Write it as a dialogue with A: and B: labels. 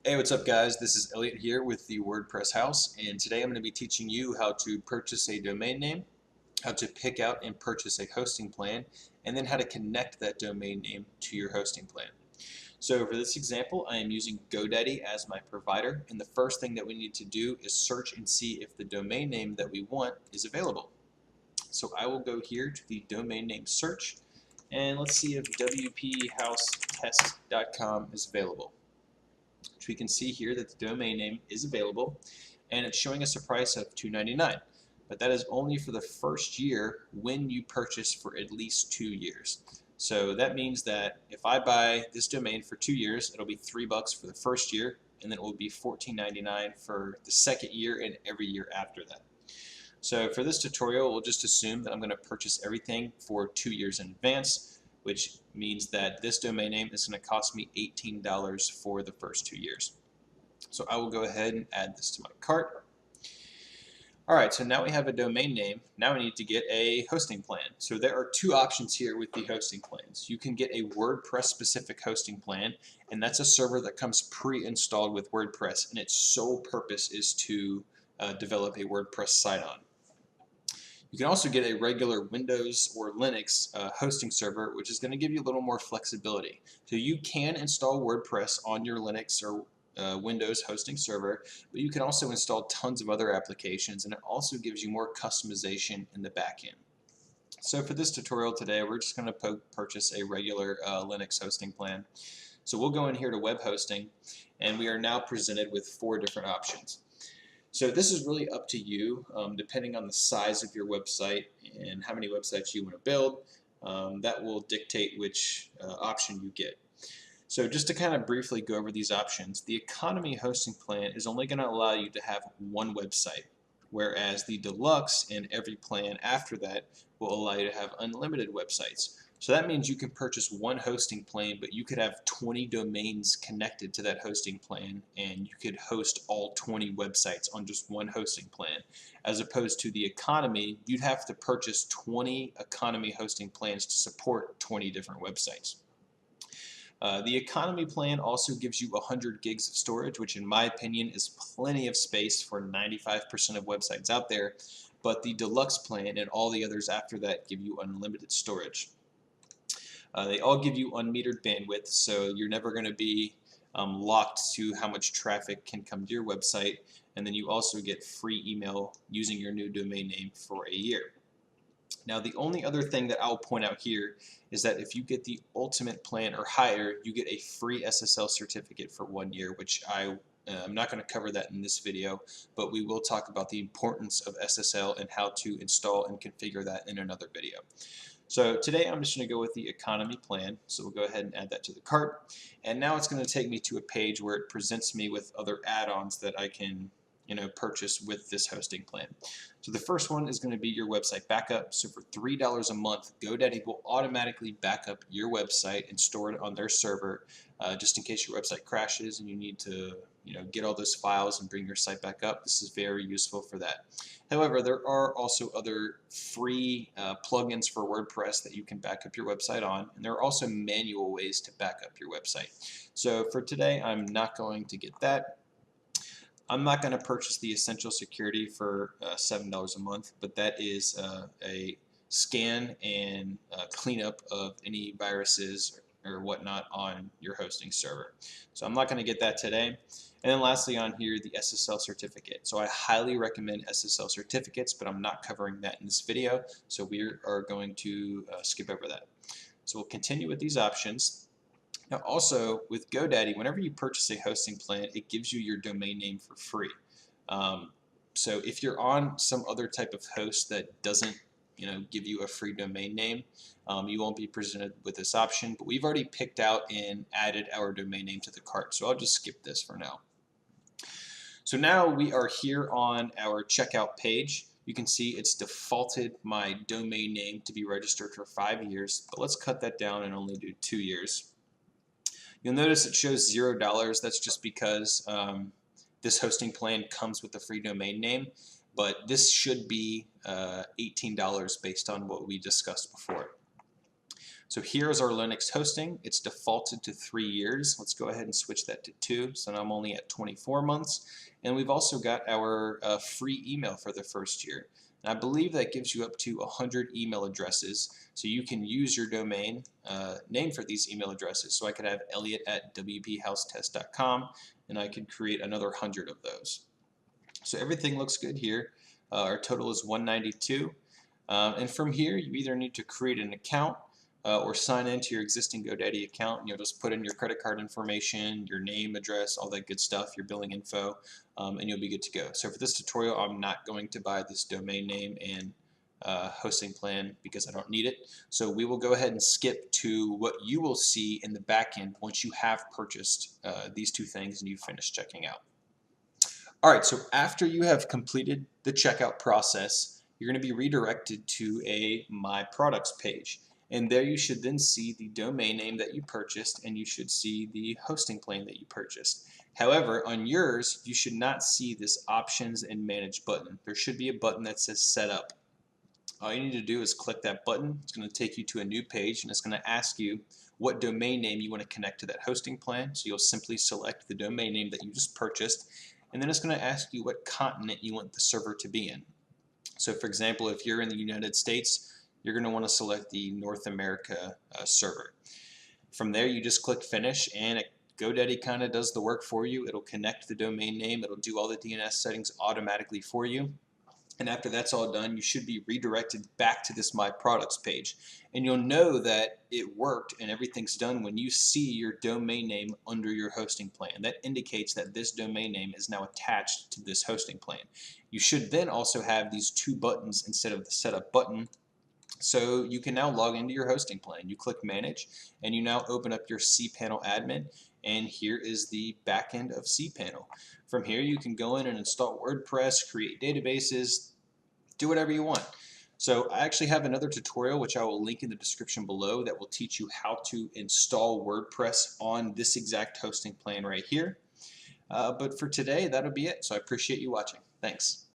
A: Hey, what's up guys? This is Elliot here with the WordPress House, and today I'm going to be teaching you how to purchase a domain name, how to pick out and purchase a hosting plan, and then how to connect that domain name to your hosting plan. So for this example, I am using GoDaddy as my provider, and the first thing that we need to do is search and see if the domain name that we want is available. So I will go here to the domain name search, and let's see if wphousetest.com is available. Which we can see here that the domain name is available, and it's showing us a price of $2.99. But that is only for the first year when you purchase for at least 2 years. So that means that if I buy this domain for 2 years, it'll be $3 for the first year, and then it will be $14.99 for the second year and every year after that. So for this tutorial, we'll just assume that I'm going to purchase everything for 2 years in advance, which means that this domain name is going to cost me $18 for the first 2 years. So I will go ahead and add this to my cart. Alright, so now we have a domain name. Now we need to get a hosting plan. So there are two options here with the hosting plans. You can get a WordPress specific hosting plan, and that's a server that comes pre-installed with WordPress, and its sole purpose is to develop a WordPress site on. You can also get a regular Windows or Linux hosting server, which is going to give you a little more flexibility. So you can install WordPress on your Linux or Windows hosting server, but you can also install tons of other applications, and it also gives you more customization in the back end. So for this tutorial today, we're just going to purchase a regular Linux hosting plan. So we'll go in here to web hosting, and we are now presented with 4 different options. So this is really up to you, depending on the size of your website and how many websites you want to build. That will dictate which option you get. So just to kind of briefly go over these options, the economy hosting plan is only going to allow you to have one website, whereas the deluxe and every plan after that will allow you to have unlimited websites. So that means you can purchase one hosting plan, but you could have 20 domains connected to that hosting plan, and you could host all 20 websites on just one hosting plan. As opposed to the economy, you'd have to purchase 20 economy hosting plans to support 20 different websites. The economy plan also gives you 100 gigs of storage, which in my opinion is plenty of space for 95% of websites out there, but the deluxe plan and all the others after that give you unlimited storage. They all give you unmetered bandwidth, so you're never going to be locked to how much traffic can come to your website, and then you also get free email using your new domain name for a year. Now the only other thing that I'll point out here is that if you get the ultimate plan or higher, you get a free SSL certificate for 1 year, which I'm not going to cover that in this video, but we will talk about the importance of SSL and how to install and configure that in another video. So today I'm just going to go with the economy plan, so we'll go ahead and add that to the cart, and now it's going to take me to a page where it presents me with other add-ons that I can purchase with this hosting plan. So the first one is going to be your website backup. So for $3 a month, GoDaddy will automatically back up your website and store it on their server, just in case your website crashes and you need to get all those files and bring your site back up. This is very useful for that. However, there are also other free plugins for WordPress that you can back up your website on, and there are also manual ways to back up your website. So for today, I'm not going to get that. I'm not going to purchase the essential security for $7 a month, but that is a scan and cleanup of any viruses or whatnot on your hosting server. So I'm not going to get that today. And then lastly on here, the SSL certificate. So I highly recommend SSL certificates, but I'm not covering that in this video, so we are going to skip over that. So we'll continue with these options. Now also with GoDaddy, whenever you purchase a hosting plan, it gives you your domain name for free. So if you're on some other type of host that doesn't give you a free domain name, you won't be presented with this option, but we've already picked out and added our domain name to the cart, so I'll just skip this for now. So now we are here on our checkout page. You can see it's defaulted my domain name to be registered for 5 years, but let's cut that down and only do 2 years. You'll notice it shows $0. That's just because this hosting plan comes with a free domain name, but this should be $18 based on what we discussed before. So here is our Linux hosting. It's defaulted to 3 years. Let's go ahead and switch that to 2. So now I'm only at 24 months. And we've also got our free email for the first year. And I believe that gives you up to 100 email addresses. So you can use your domain name for these email addresses. So I could have Elliot@wphousetest.com, and I could create another 100 of those. So everything looks good here. Our total is 192. And from here, you either need to create an account or sign into your existing GoDaddy account, and you'll just put in your credit card information, your name, address, all that good stuff, your billing info, and you'll be good to go. So for this tutorial, I'm not going to buy this domain name and hosting plan because I don't need it. So we will go ahead and skip to what you will see in the back end once you have purchased these two things and you've finished checking out. All right, so after you have completed the checkout process, you're going to be redirected to a My Products page. And there you should then see the domain name that you purchased, and you should see the hosting plan that you purchased. However, on yours, you should not see this Options and Manage button. There should be a button that says Setup. All you need to do is click that button. It's going to take you to a new page, and it's going to ask you what domain name you want to connect to that hosting plan. So you'll simply select the domain name that you just purchased, and then it's going to ask you what continent you want the server to be in. So for example, if you're in the United States, you're going to want to select the North America server. From there, you just click Finish, and GoDaddy kind of does the work for you. It'll connect the domain name. It'll do all the DNS settings automatically for you. And after that's all done, you should be redirected back to this My Products page. And you'll know that it worked and everything's done when you see your domain name under your hosting plan. That indicates that this domain name is now attached to this hosting plan. You should then also have these two buttons instead of the Setup button. So you can now log into your hosting plan. You click Manage, and you now open up your cPanel admin, and here is the back end of cPanel. From here, you can go in and install WordPress, create databases, do whatever you want. So I actually have another tutorial, which I will link in the description below, that will teach you how to install WordPress on this exact hosting plan right here. But for today, that'll be it. So I appreciate you watching. Thanks.